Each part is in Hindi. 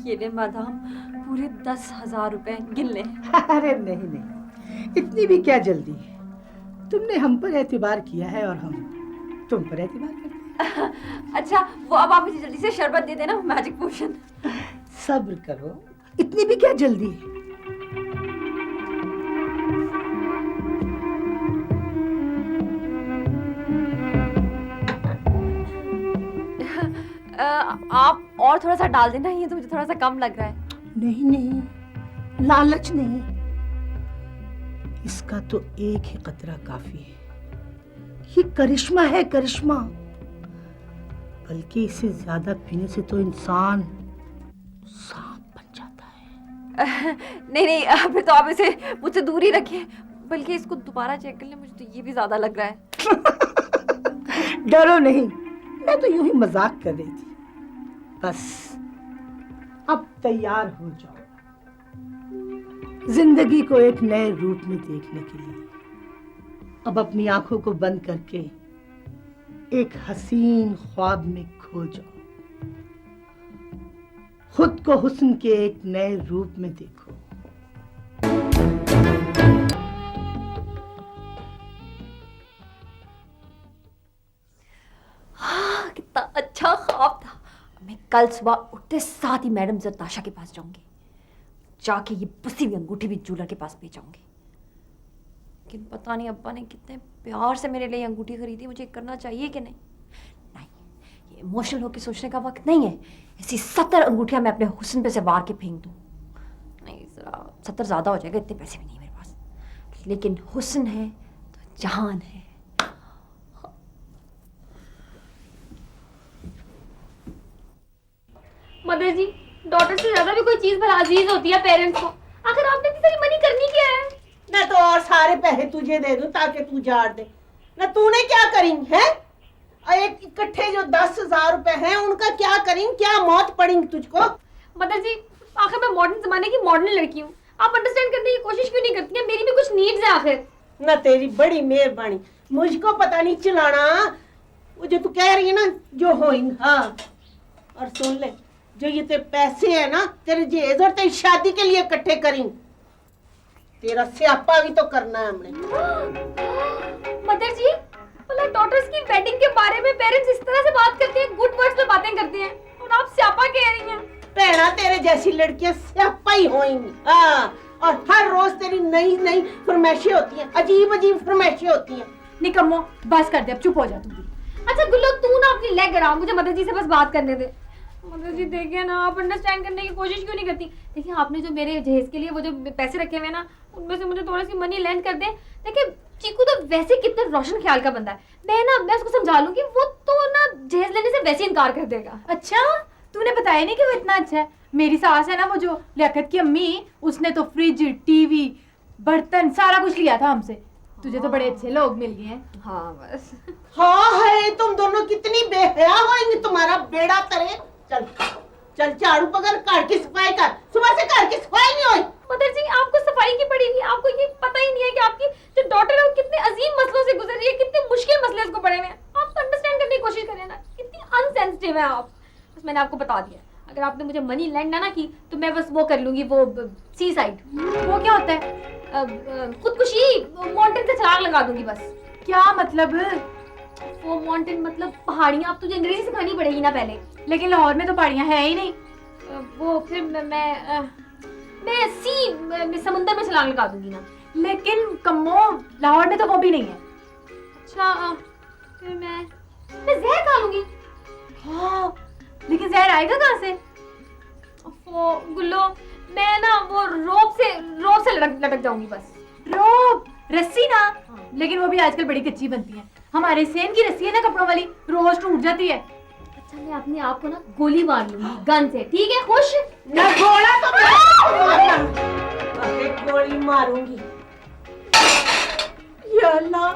ये ले मादाम, पूरे 10,000 रुपए गिन ले। अरे नहीं नहीं, इतनी भी क्या जल्दी। तुमने हम पर एतबार किया है और हम तुम पर एतबार करते हैं। अच्छा, वो अब आप मुझे जल्दी से शरबत दे देना, मैजिक पोशन। सब्र करो, इतनी भी क्या जल्दी है। आप और थोड़ा सा डाल देना, ये तो मुझे थोड़ा सा कम लग रहा है। नहीं नहीं, लालच नहीं, इसका तो एक ही कतरा काफी है। ये करिश्मा है, करिश्मा। बल्कि इसे ज्यादा पीने से तो इंसान सांप बन जाता है। नहीं नहीं, फिर तो आप इसे मुझसे दूर ही रखिए। बल्कि इसको दोबारा चेक कर ले, मुझे तो ये भी ज्यादा लग रहा है। डरो नहीं, मैं तो यूं ही मजाक कर रही थी। बस अब तैयार हो जाओ जिंदगी को एक नए रूप में देखने के लिए। अब अपनी आंखों को बंद करके एक हसीन ख्वाब में खो जाओ। खुद को हुस्न के एक नए रूप में देखो। हाँ, कितना अच्छा ख्वाब था। मैं कल सुबह उठते साथ ही मैडम जरताशा के पास जाऊंगी, जाके ये बुसी हुई अंगूठी भी जूलर के पास भेजाऊंगी। लेकिन पता नहीं अब्बा ने कितने प्यार से मेरे लिए अंगूठी खरीदी, मुझे करना चाहिए कि नहीं। नहीं, ये इमोशनल होकर सोचने का वक्त नहीं है। ऐसी 70 अंगूठियां मैं अपने हुस्न पे से वार के फेंक दूं। नहीं, जरा 70 ज्यादा हो जाएगा, इतने पैसे भी नहीं मेरे पास। लेकिन हुस्न है तो जहान है। मदर जी, डॉटर से ज्यादा भी कोई चीज भला अजीज होती है पेरेंट्स को। आखिर आपने इतनी सारी मनी करनी क्या है? मैं तो और सारे पैसे तुझे दे दूं ताकि तू झाड़ दे ना। तूने क्या करी है? एक इकट्ठे जो 10,000 रुपए हैं उनका क्या करी? क्या मौत पड़ी तुझको? मदर जी, आखिर मैं मॉडर्न जमाने की मॉडर्न लड़की हूँ, आप अंडरस्टैंड करने की कोशिश क्यों नहीं करती हैं? मेरी भी कुछ नीड्स है आखिर। ना तेरी बड़ी मेहरबानी, मुझको पता नहीं चलाना। वो जो तू कह रही है ना, जो होइंग। हाँ, और सुन ले, जो ये तेरे पैसे है ना, तेरे जहेज और तेरी शादी के लिए इकट्ठे करी, तेरा स्यापा भी तो करना है हमने। मदर जी, मतलब डॉटर्स की वेडिंग के बारे में पेरेंट्स इस तरह से बात करते हैं, गुड वर्ड्स में बातें करते हैं, और आप स्यापा कह रही हैं। भैना, तेरे जैसी लड़कियां स्यापा ही होंगी। हाँ, और हर रोज तेरी नई नई फरमाइशें होती हैं, अजीब अजीब फरमाइशें होती हैं। निकम्मो, बस कर दे, अब चुप हो जा तू भी। अच्छा गुल्लो, तू ना अपनी लेग अड़ा, मुझे मदर जी से बस बात करने दे। मदर जी देखिए ना, आप अंडरस्टैंड करने की कोशिश क्यों नहीं करती? देखिए, आपने जो मेरे जहेज के लिए वो जो पैसे रखे हुए ना, उनमें से मुझे थोड़ी सी मनी लैंड कर दे। देखिए, चीकू तो वैसे कितना रोशन ख्याल का बंदा है, मैं उसको समझा लूंगी, वो तो ना जहेज लेने से वैसे इनकार कर देगा। अच्छा, तूने बताया नहीं कि वो इतना अच्छा है। मेरी सास है ना, वो जो लियाकत की अम्मी, उसने तो फ्रिज, टीवी, बर्तन सारा कुछ लिया था हमसे। तुझे तो बड़े अच्छे लोग मिल गए हैं। हाँ बस। हाँ है, तुम दोनों कितनी बेहया होंगी, तुम्हारा बेड़ा तरे। चल चल, झाड़ू पकड़, घर की सफाई कर। सुबह से घर की सफाई नहीं हुई। मदर जी, आपको सफाई की पड़ी हुई, आपको ये पता ही नहीं है कि आपकी जो डॉटर है वो कितने अजीम मसलों से गुजर रही है, कितने मुश्किल मसले उसको पड़े हुए हैं। आप अंडरस्टैंड करने की कोशिश करें ना, कितनी अनसेंसिटिव है आप। बस मैंने आपको बता दिया, अगर आपने मुझे मनी लैंड ना की तो मैं बस वो कर लूंगी, वो सी साइड। वो क्या होता है? खुदकुशी, माउंटेन से छलांग लगा दूंगी बस। क्या मतलब? वो माउंटेन मतलब पहाड़ियाँ। आप तुझे अंग्रेजी सिखानी पड़ेगी ना पहले। लेकिन लाहौर में तो पहाड़ियाँ है ही नहीं। वो फिर मैं समुंदर में छलांग लगा दूंगी ना। लेकिन कम्मो, लाहौर में तो वो भी नहीं है। अच्छा, फिर मैं जहर खा लूंगी। हाँ, लेकिन जहर आएगा कहाँ से? वो गुल्लो, मैं ना वो रोप से लटक जाऊंगी बस। रोप, रस्सी ना। लेकिन वो भी आजकल बड़ी कच्ची बनती है। हमारे सेन की रस्सी है ना कपड़ों वाली, रोज टूट जाती है। अच्छा, मैं अपने आप को ना गोली मार लूंगी गन से, ठीक है? खुश न गोला तो मैं गोली मारूंगी। या अल्लाह,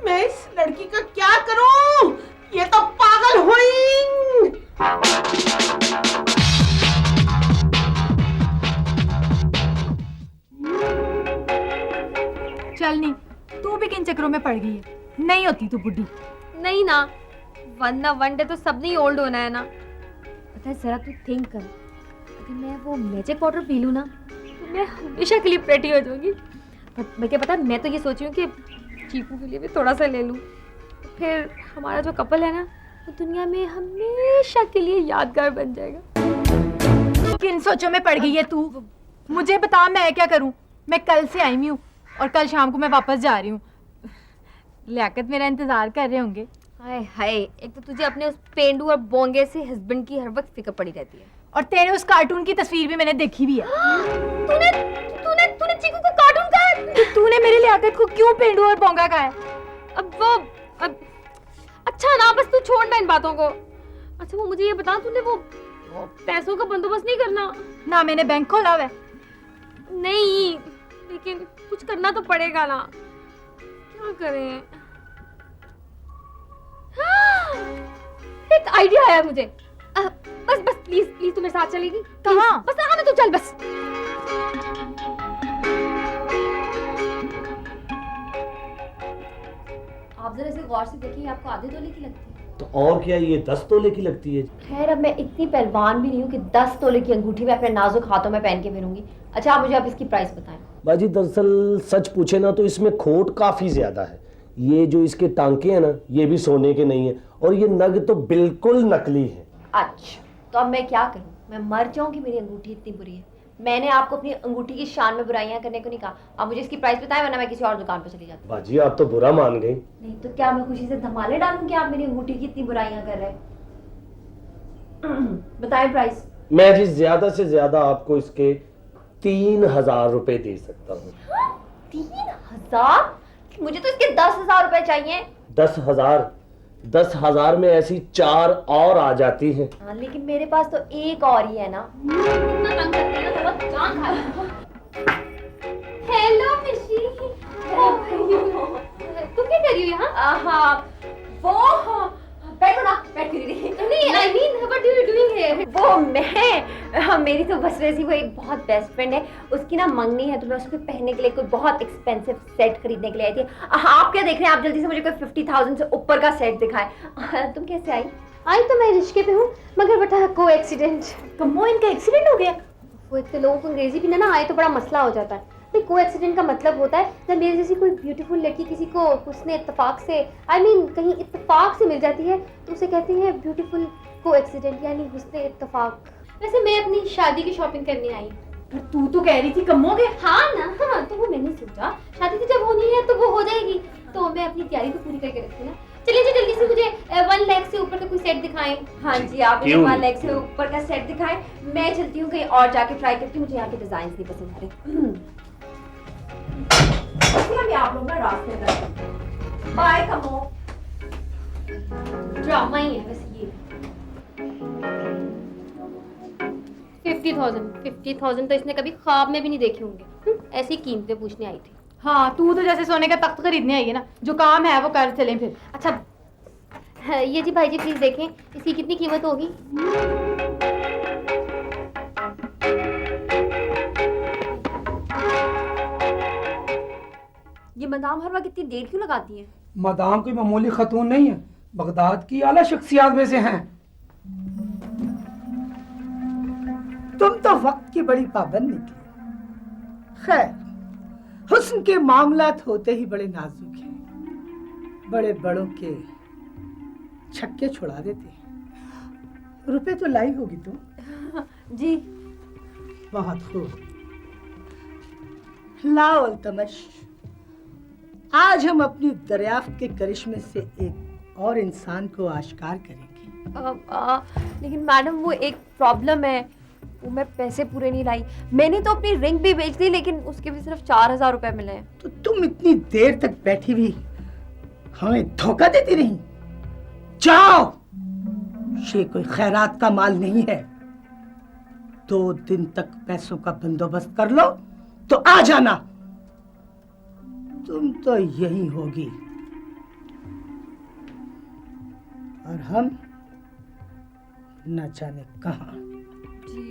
मैं इस लड़की का क्या करूं? ये तो पागल हुई। चल नहीं, तू भी किन चक्रों में पड़ गई है। नहीं होती तू बुढ़ी। नहीं ना, वन डे तो सबने ही ओल्ड होना है ना। पता है, जरा तू थिंक कर, अगर मैं वो मैजिक पाउडर पी लूँ ना तो मैं हमेशा के लिए प्रेटी हो जाऊंगी। बट मैं क्या पता, मैं तो ये सोच रही हूँ कि चीकू के लिए भी थोड़ा सा ले लूँ, फिर हमारा जो कपल है ना वो दुनिया में हमेशा के लिए यादगार बन जाएगा। किन सोचों में पड़ गई है तू? मुझे बता मैं क्या करूं? मैं कल से आई हुई हूँ और कल शाम को मैं वापस जा रही हूँ। लियाकत मेरा इंतजार कर रहे होंगे। हाय हाय, एक तो तुझे अपने उस पेंडू और बोंगे से हस्बैंड की हर वक्त फिक्र पड़ी रहती है। और तेरे उस कार्टून की तस्वीर भी मैंने देखी भी है। तूने तूने तूने चीकू को कार्टून कहा है? तो तूने मेरे लियाकत को क्यों पेंडू और बोंगा कहा है? अब अच्छा ना, बस तू छोड़ ना इन बातों को। अच्छा वो मुझे ये बता, तूने वो पैसों का बंदोबस्त नहीं करना? ना मैंने बैंक खोला हुआ है। नहीं, लेकिन कुछ करना तो पड़ेगा ना। क्या करें? एक आइडिया आया मुझे। बस बस प्लीज प्लीज तू मेरे साथ चलेगी? कहाँ? बस आना तू, चल बस। आप जरा इसे गौर से देखिए, आपको आधे तोले की लगती है। तो और क्या, ये 10 तोले की लगती है। खैर अब मैं इतनी पहलवान भी नहीं हूँ कि 10 तोले की अंगूठी मैं अपने नाजुक हाथों में पहन के फिरूंगी। अच्छा आप मुझे अब इसकी प्राइस बताएं। बाजी दरअसल सच पूछे ना तो इसमें खोट काफी ज्यादा है। ये जो इसके टांके हैं ना, ये भी सोने के नहीं है और ये नग तो बिल्कुल नकली है। अच्छा तो अब मैं क्या करूँ? मैं मर जाऊँ कि मेरी अंगूठी इतनी बुरी है? मैंने आपको अपनी अंगूठी की शान में बुराइयां करने को नहीं कहा। आप मुझे इसकी प्राइस बताएं वरना मैं किसी और दुकान पर चली जाती हूँ। बाजी आप तो बुरा मान गई। नहीं तो क्या मैं खुशी से धमाले डालूं कि आप मेरी अंगूठी की इतनी बुराइयां कर रहे हैं? बताएं प्राइस। मैं जी ज्यादा से ज्यादा आपको इसके 3000 रुपए दे सकता हूँ। 3000? मुझे तो इसके 10,000 रुपए चाहिए। 10,000? 10,000 में ऐसी 4 और आ जाती हैं। हाँ लेकिन मेरे पास तो एक और ही है ना। इतना तंग करती है ना तो बहुत जान खा रही। हेलो मिशी, तुम क्या कर रही हो यहाँ? हाँ वो बैठो ना, बैठ क्यों रही? नहीं, I mean, what are you doing here? वो मैं मेरी तो बस वैसी वो एक बहुत बेस्ट फ्रेंड है, उसकी ना मंगनी है तो मैं उसको पहनने के लिए कोई बहुत एक्सपेंसिव सेट खरीदने के लिए आई थी। आप क्या देख रहे हैं? आप जल्दी से मुझे कोई 50,000 से ऊपर का सेट दिखाएं। तुम कैसे आई? आई तो मैं रिश्के पे हूँ, मगर बता को एक्सीडेंट। कमो इनका एक्सीडेंट हो गया? वो एक तो लोगों को अंग्रेजी भी ना आए तो बड़ा मसला हो जाता है। को एक्सीडेंट का मतलब होता है जब मेरे जैसी कोई ब्यूटीफुल लड़की किसी को उसने इत्तेफाक से कहीं इत्तेफाक से मिल जाती है तो उसे कहते हैं ब्यूटीफुल को एक्सीडेंट, यानी हुस्ने इत्तेफाक। वैसे मैं अपनी शादी की शॉपिंग करने आई। पर तू तो कह रही थी कमो गए। हाँ ना, हाँ तो वो मैंने सोचा शादी तो जब होनी है तो वो हो जाएगी, तो मैं अपनी तैयारी तो पूरी करके रखती ना। चलिए जी जल्दी से मुझे 1 लाख से ऊपर का कोई सेट दिखाएं। हाँ जी आप मुझे 1 लाख से ऊपर का सेट दिखाएं। मैं चलती हूँ कहीं और जाके ट्राई करती हूँ, मुझे यहाँ के डिजाइन नहीं पसंद आ रहे। आप लोग ना रास्ते में बाय कमो। ड्रामा ही है बस ये। 50,000 तो इसने कभी ख्वाब में भी नहीं देखे होंगे। ऐसी कीमतें पूछने आई थी। हाँ तू तो जैसे सोने का तख्त खरीदने आई है ना, जो काम है वो कर चलें फिर। अच्छा ये जी भाई जी प्लीज देखें इसकी कितनी कीमत होगी। ये मदाम हर वक्त इतनी देर क्यों लगाती हैं? मदाम कोई मामूली खतून नहीं है, बगदाद की आला शख्सियात में से हैं। तुम तो वक्त की बड़ी पाबंद निकली। खैर हुस्न के मामलात होते ही बड़े नाजुक हैं, बड़े बड़ों के छक्के छुड़ा देते हैं। रुपए तो लाई होगी तुम? जी बहुत खूब, लाओ अल्तमश। आज हम अपनी दरियाफ्त के करिश्मे से एक और इंसान को आश्कार करेंगे। लेकिन मैडम वो एक प्रॉब्लम है, वो मैं पैसे पूरे नहीं लाई। मैंने तो अपनी रिंग भी बेच दी लेकिन उसके भी सिर्फ 4,000 रुपए मिले हैं। तो तुम इतनी देर तक बैठी हुई हमें धोखा देती रही। जाओ, ये कोई खैरात का माल नहीं है। 2 दिन तक पैसों का बंदोबस्त कर लो तो आ जाना। तुम तो यही होगी और हम न जाने कहां। जी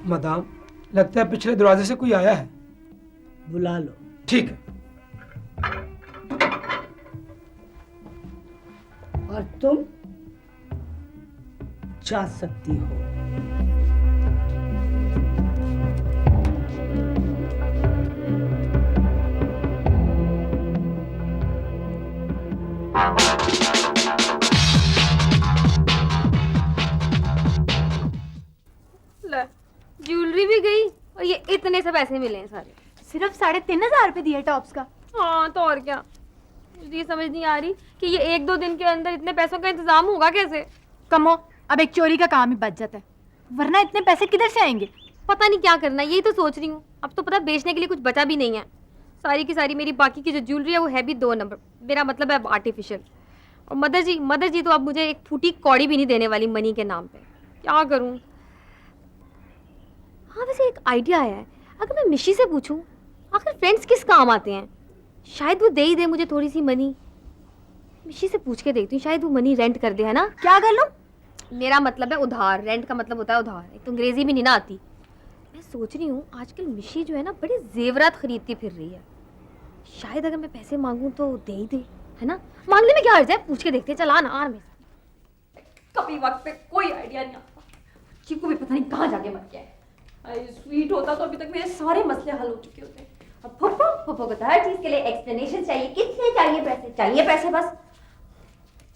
मदाम लगता है पिछले दरवाजे से कोई आया है। बुला लो। ठीक है। और तुम जा सकती हो। पैसे मिले हैं सारे। सिर्फ 3,500 दिए टॉप्स का। हाँ तो और क्या, मुझे ये समझ नहीं आ रही कि ये 1-2 दिन के अंदर इतने पैसों का इंतजाम होगा कैसे। कमो, अब एक चोरी का काम ही बच जाता है, वरना इतने पैसे किधर से आएंगे। पता नहीं क्या करना है, यही तो सोच रही हूँ। अब तो पता बेचने के लिए कुछ बचा भी नहीं है। सारी की सारी मेरी बाकी की जो ज्वेलरी है वो है भी 2 नंबर, मेरा मतलब है आर्टिफिशियल। और मदर जी तो अब मुझे एक फूटी कौड़ी भी नहीं देने वाली मनी के नाम पे। क्या करूँ? हाँ वैसे एक आइडिया आया है, अगर मैं मिशी से पूछूं आखिर फ्रेंड्स किस काम आते हैं, शायद वो दे ही दे मुझे थोड़ी सी मनी। मिशी से पूछ के देखती हूँ, शायद वो मनी रेंट कर दे, है ना। क्या कर लूं? मेरा मतलब है उधार, रेंट का मतलब होता है उधार। एक तो अंग्रेजी भी नहीं ना आती। मैं सोच रही हूँ आजकल मिशी जो है ना बड़े जेवरात खरीदती फिर रही है, शायद अगर मैं पैसे मांगूं तो दे ही दे, है ना। मांगने में क्या हर्ज है, पूछ के देखते हैं। चला ना आर में। कभी वक्त पे कोई आइडिया नहीं आता, चीकू भी पता नहीं कहाँ जाके मर गया है। अरे स्वीट होता तो अभी तक मेरे सारे मसले हल हो चुके होते। अब फुफ्फो को तो हर चीज के लिए एक्सप्लेनेशन चाहिए, कितने चाहिए पैसे बस।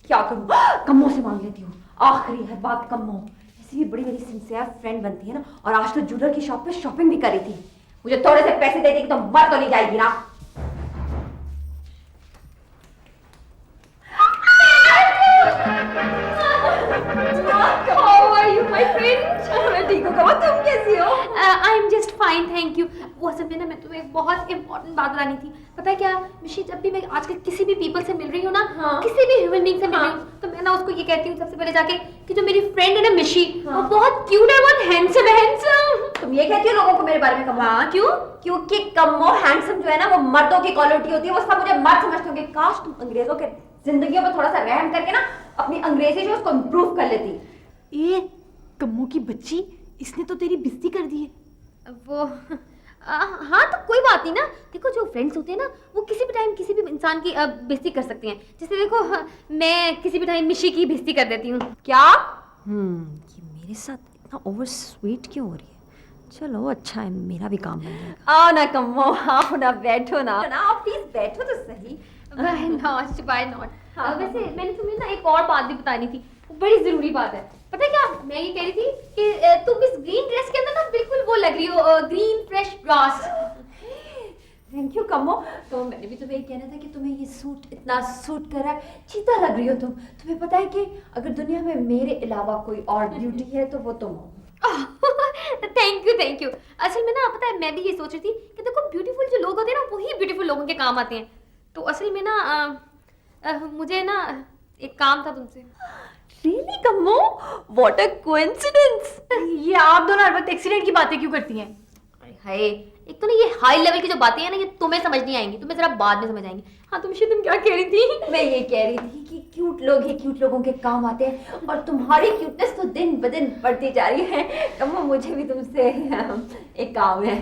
क्या करूं, कम्मो से मांग लेती हूँ। आखिरी है बात कम्मो, ऐसी भी बड़ी मेरी सिंसियर फ्रेंड बनती है ना, और आज तो ज्वेलर की शॉप पे शॉपिंग भी करी थी। मुझे थोड़े से पैसे दे देगी तो मर तो नहीं जाएगी ना। How are you, my friend? मैं ठीक हूँ, कमो तुम कैसी हो? I am just fine, thank you. वो असल में ना मैं तुम्हें एक बहुत इंपॉर्टेंट बात बतानी थी। पता है क्या मिशी, जब भी मैं आजकल किसी भी पीपल से मिल रही हूँ ना, हाँ। किसी भी ह्यूमन बीइंग से मिल रही हूँ, तो मैं ना उसको ये कहती हूँ सबसे पहले जाके कि जो मेरी फ्रेंड है ना मिशी, वो बहुत क्यूट है, बहुत हैंडसम है। हैंडसम तुम ये कहती हो लोगों को मेरे बारे में कमो? हाँ, क्यों? क्योंकि कमो हैंडसम जो है ना वो मर्दों की क्वालिटी होती है, वो सब मुझे मर्द समझते होंगे। काश तुम अंग्रेजों के जिंदगियों पर थोड़ा सा रहम करके ना अपनी अंग्रेजी जो उसको इम्प्रूव कर लेती। ए कम्मो की बच्ची, इसने तो तेरी बेइज्जती कर दी है। वो हाँ तो कोई बात नहीं ना। देखो जो फ्रेंड्स होते हैं ना वो किसी भी टाइम किसी भी इंसान की बेइज्जती कर सकते हैं। जैसे देखो मैं किसी भी टाइम मिशी की बेइज्जती कर देती हूँ। क्या? ये मेरे साथ इतना ओवर स्वीट क्यों हो रही है? चलो अच्छा है, मेरा भी काम बन जाएगा। आओ ना कम्मो, आओ ना, बैठो ना आप प्लीज बैठो तो सही। Why not? Why not? वैसे मैंने तुम्हें ना एक और बात भी बतानी थी, वो बड़ी जरूरी बात है। पता है क्या, मैं ये कह रही थी कि तुम इस ग्रीन ड्रेस के अंदर ना बिल्कुल वो लग रही हो, green fresh grass. Thank you Kammo. तो मैंने भी तुम्हें कहना था कि तुम्हें ये सूट इतना सूट कर रहा है, चीता लग रही हो तुम। तुम्हें पता है कि अगर दुनिया में मेरे अलावा कोई और ब्यूटी है तो वो तुम हो। Thank you. असल में ना पता है मैं भी ये सोच रही थी कि देखो ब्यूटीफुल जो लोग होते हैं ना वही ब्यूटीफुल लोगों के काम आते हैं। तो असल में ना मुझे ना एक काम था तुमसे। Really Kammo? What a coincidence! ये आप दोनों हर वक्त एक्सीडेंट की बातें क्यों करती हैं? हाय, एक तो ना ये हाई लेवल की जो बातें हैं ना ये तुम्हें समझ नहीं आएंगी, तुम्हें जरा बाद में समझ आएंगी। हाँ तुम क्या कह रही थी? मैं ये कह रही थी कि क्यूट लोग ही क्यूट लोगों के काम आते हैं, और तुम्हारी क्यूटनेस तो दिन ब दिन बढ़ती जा रही है। कम्मो मुझे भी तुमसे एक काम है।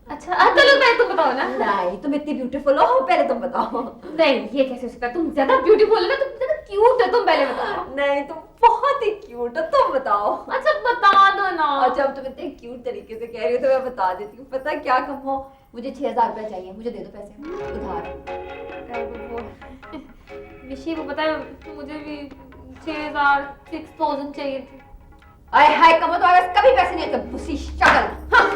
अच्छा चलो पहले तुम बताओ ना। नहीं तुम इतनी ब्यूटीफुल हो, पहले तुम बताओ। नहीं ये कैसे हो सकता है, तुम ज्यादा ब्यूटीफुल हो ना, तुम ज्यादा क्यूट हो, तुम पहले बताओ। नहीं तुम बहुत ही क्यूट हो, तुम बताओ। अच्छा बता दो ना। और जब तुम इतने क्यूट तरीके से कह रही हो तो मैं बता देती हूँ। पता क्या कम्मो, मुझे 6,000 रुपया चाहिए, मुझे दे दो पैसे उधार। मिशी को पता है मुझे भी 6,000 चाहिए थे। आय हाय कम्मो, तुम्हारे पास कभी पैसे नहीं होते, बुसी शक्ल। हाँ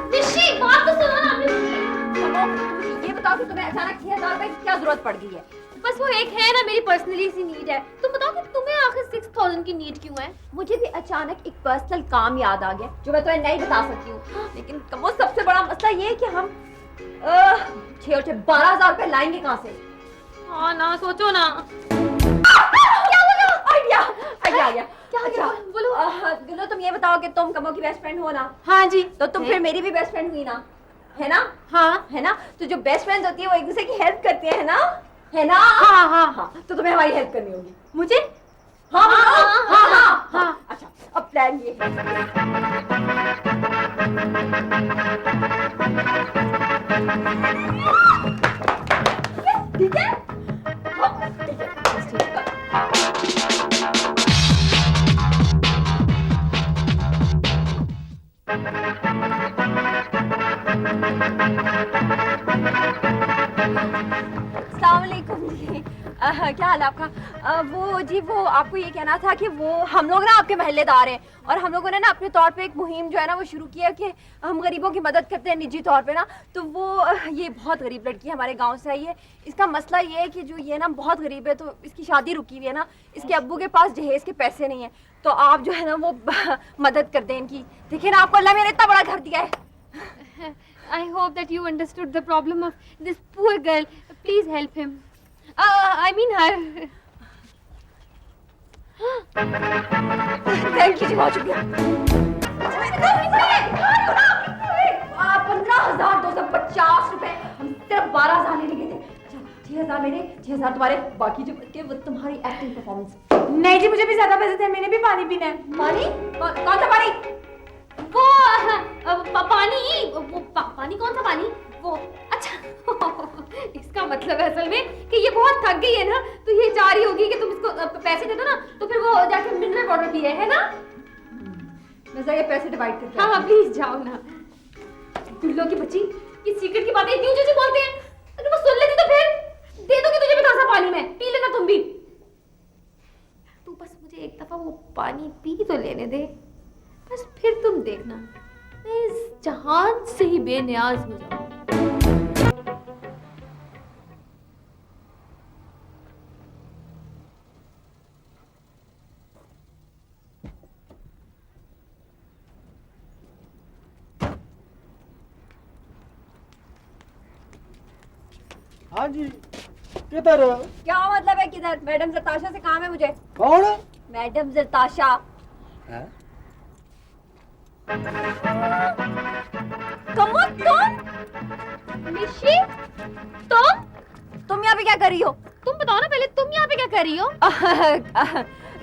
मिशी बात तो सुनो ना। ये बताओ कि तुम्हें अचानक 6,000 रुपए की क्या जरूरत पड़ गई है? बस वो एक है ना मेरी पर्सनली सी नीड है। तुम बताओ कि तुम्हें आखिर 6,000 की नीड क्यों है? मुझे भी अचानक एक पर्सनल काम याद आ गया जो मैं तुम्हें नहीं बता सकती हूँ, लेकिन कम्मो सबसे बड़ा मसला ये है कि हम 12,000 रुपए लाएंगे कहाँ से? हाँ ना सोचो ना। क्या बोला? आइडिया आ गया। क्या बोलो। गुलो तुम ये बताओ कि तुम कम्मो की बेस्ट फ्रेंड हो ना? हाँ जी। तो तुम फिर मेरी भी बेस्ट फ्रेंड हुई ना, है ना? हाँ है ना? तो जो बेस्ट फ्रेंड्स होती है वो एक दूसरे की हेल्प करती है ना? है ना? हाँ। तो तुम्हें हमारी हेल्प करनी होगी। मुझे हाँ। अच्छा अब प्लान ये ठीक है? हाँ, ठीक है। अस्सलाम वालेकुम जी। क्या हाल आपका? वो जी वो आपको ये कहना था कि वो हम लोग ना आपके महल्लेदार हैं और हम लोगों ने ना अपने तौर पे एक मुहिम जो है ना वो शुरू किया कि हम गरीबों की मदद करते हैं निजी तौर पे ना। तो वो ये बहुत गरीब लड़की हमारे गांव से आई है। इसका मसला ये है कि जो ये ना बहुत गरीब है तो इसकी शादी रुकी हुई है ना, इसके अब्बू के पास जहेज के पैसे नहीं है, तो आप जो है ना वो मदद कर दें इनकी। देखिए ना आपको अल्लाह मेरे इतना बड़ा घर दिया है। I hope that you understood the problem of this poor girl. Please help him. I mean her. Thank you ji, बहुत शुक्रिया। 15,250 रुपए, हम सिर्फ 12,000 लेने गए थे। 6,000 मेरे, 6,000 तुम्हारे, बाकी जो बचे वो तुम्हारी एक्टिंग परफॉर्मेंस। नहीं जी, मुझे भी ज्यादा पैसे थे, मैंने भी पानी पीना है। पानी? कौन सा पानी? वो पानी कौन सा पानी? वो अच्छा इसका मतलब है असल में कि ये बहुत थक गई है ना, तो ये चाह रही होगी कि तुम इसको पैसे दे दो ना, तो फिर वो जाके मिनरल वाटर पिए, है ना? मैं जरा ये पैसे डिवाइड करके हाँ प्लीज जाओ ना। गुल्लो की बच्ची, ये सीक्रेट की बातें इतनी ऊंची बोलते हैं, अगर वो सुन लेती तो फिर दे दूंगी तुझे भी थोड़ा सा पानी में, पी लेना तुम भी। तू बस मुझे एक दफा वो पानी पी तो लेने दे, बस फिर तुम देखना मैं इस जहान से ही बेनियाज हो जाऊं। हाँ जी, किधर? क्या मतलब है किधर? मैडम जरताशा से काम है मुझे। कौन? मैडम जरताशा। है? निशी, तुम यहाँ पे क्या कर रही हो? तुम बताओ ना पहले, तुम यहाँ पे क्या कर रही हो?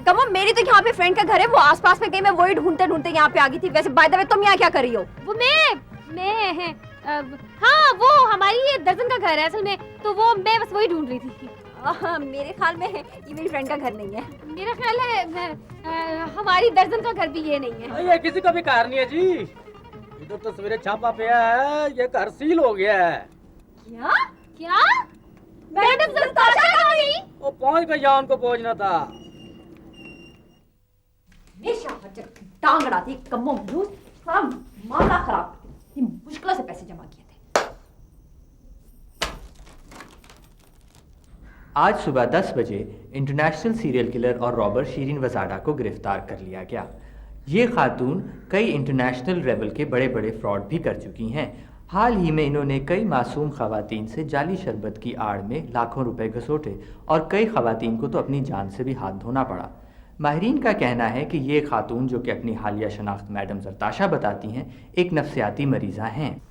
कमो, मेरी तो यहाँ पे फ्रेंड का घर है, वो आसपास में कहीं, मैं वही ढूंढते ढूंढते यहाँ पे आ गई थी। वैसे बाय द वे तुम यहाँ क्या कर रही हो? वो मैं हाँ, वो हमारी ये दर्जन का घर है असल में, तो वो मैं बस वही ढूंढ रही थी। मेरे ख्याल में ये मेरी फ्रेंड का घर नहीं है। मेरा ख्याल है हमारी दर्जन का घर भी ये नहीं है। ये किसी का भी कार नहीं है जी, इधर तो सवेरे छापा पिया है, ये घर सील हो गया है। क्या? क्या? मैडम जरताशा कहाँ गई? वो पहुंच गई, यहाँ उनको पहुंचना था। हमेशा हजर टांग अड़ाती कमो मलूस, थोड़ा मामला खराब। ये मुश्किल से पैसे जमा किए थे। आज सुबह 10 बजे इंटरनेशनल सीरियल किलर और रॉबर शीरीन वजाडा को गिरफ्तार कर लिया गया। ये खातून कई इंटरनेशनल लेवल के बड़े बड़े फ्रॉड भी कर चुकी हैं। हाल ही में इन्होंने कई मासूम खवातीन से जाली शरबत की आड़ में लाखों रुपए घसोटे और कई खवातीन को तो अपनी जान से भी हाथ धोना पड़ा। माहिरीन का कहना है कि ये खातून, जो कि अपनी हालिया शनाख्त मैडम जरताशा बताती हैं, एक नफ्सियाती मरीज़ा हैं।